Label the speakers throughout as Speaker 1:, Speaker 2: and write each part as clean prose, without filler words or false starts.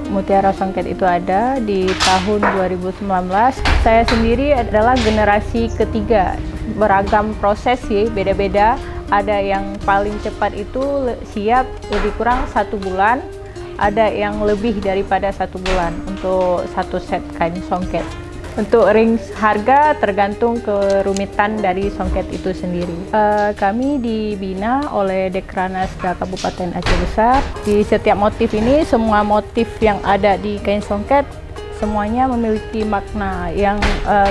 Speaker 1: Mutiara Songket itu ada di tahun 2019. Saya sendiri adalah generasi ketiga. Beragam proses sih, beda-beda. Ada yang paling cepat itu siap lebih kurang 1 bulan. Ada yang lebih daripada 1 bulan untuk satu set kain songket. Untuk range harga tergantung kerumitan dari songket itu sendiri. Kami dibina oleh Dekranasda Kabupaten Aceh Besar. Di setiap motif ini, semua motif yang ada di kain songket semuanya memiliki makna yang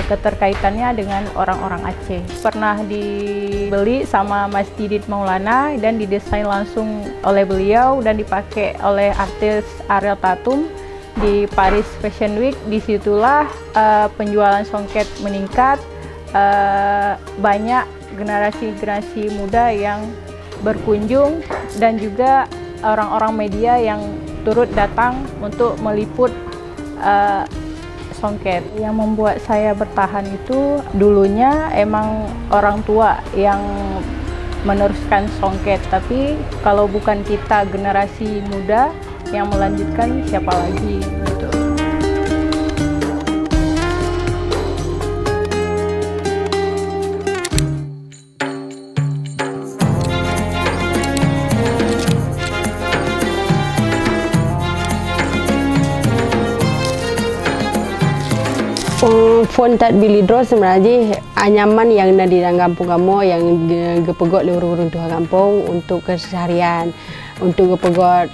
Speaker 1: keterkaitannya dengan orang-orang Aceh. Pernah dibeli sama Mas Didit Maulana dan didesain langsung oleh beliau dan dipakai oleh artis Ariel Tatum di Paris Fashion Week. Disitulah penjualan songket meningkat, banyak generasi muda yang berkunjung dan juga orang-orang media yang turut datang untuk meliput songket. Yang membuat saya bertahan itu dulunya emang orang tua yang meneruskan songket, tapi kalau bukan kita generasi muda yang melanjutkan, siapa lagi gitu.
Speaker 2: Phone tat bili draw sebenarnya anyaman yang ada di dalam kampung kamu yang gepegot le urung tua kampung untuk keseharian, untuk gepegot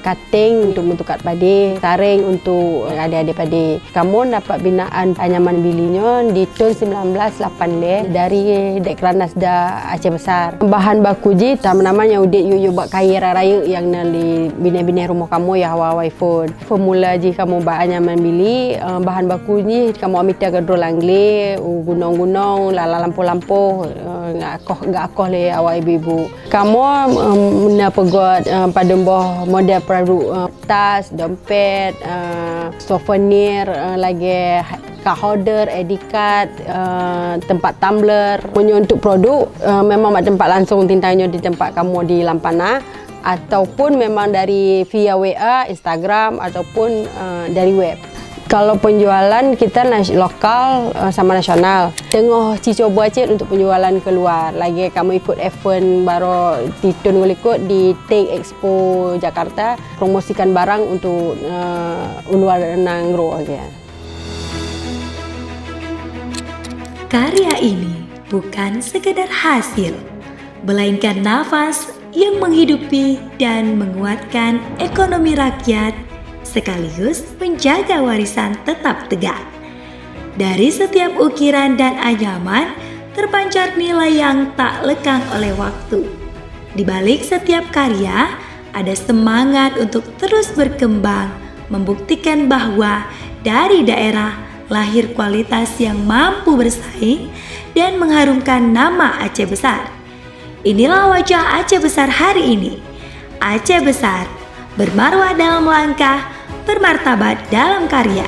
Speaker 2: cutting untuk mentukat padi, taring untuk adik-adik padi. Kamu dapat binaan anyaman bilinya di tahun 1985 dari Dekranasda Aceh Besar. Bahan baku ji nama-namanya udik yuyu bak kaya raya yang di bina-bina rumah kamu ya Hawaii food. Formula ji kamu bak anyaman bili, bahan baku ni kamu amita kedro langle, gunung-gunung, lala lampu-lampu, gak akoh le awak ibu-ibu. Kamu menapegot pada bawah model produk tas, dompet, souvenir, lagi card holder, ID card, tempat tumbler. Punya untuk produk memang tempat langsung tintanya di tempat kamu di Lampana ataupun memang dari via WA, Instagram ataupun dari web. Kalau penjualan kita lokal sama nasional. Tengah coba cek untuk penjualan keluar. Lagi kamu ikut event baru di tahun ikut di Take Expo Jakarta, promosikan barang untuk luar Nanggro aja.
Speaker 3: Karya ini bukan sekedar hasil, melainkan nafas yang menghidupi dan menguatkan ekonomi rakyat sekaligus menjaga warisan tetap tegak. Dari setiap ukiran dan anyaman terpancar nilai yang tak lekang oleh waktu. Di balik setiap karya ada semangat untuk terus berkembang, membuktikan bahwa dari daerah lahir kualitas yang mampu bersaing dan mengharumkan nama Aceh Besar. Inilah wajah Aceh Besar hari ini. Aceh Besar, bermarwah dalam langkah, bermartabat dalam karya.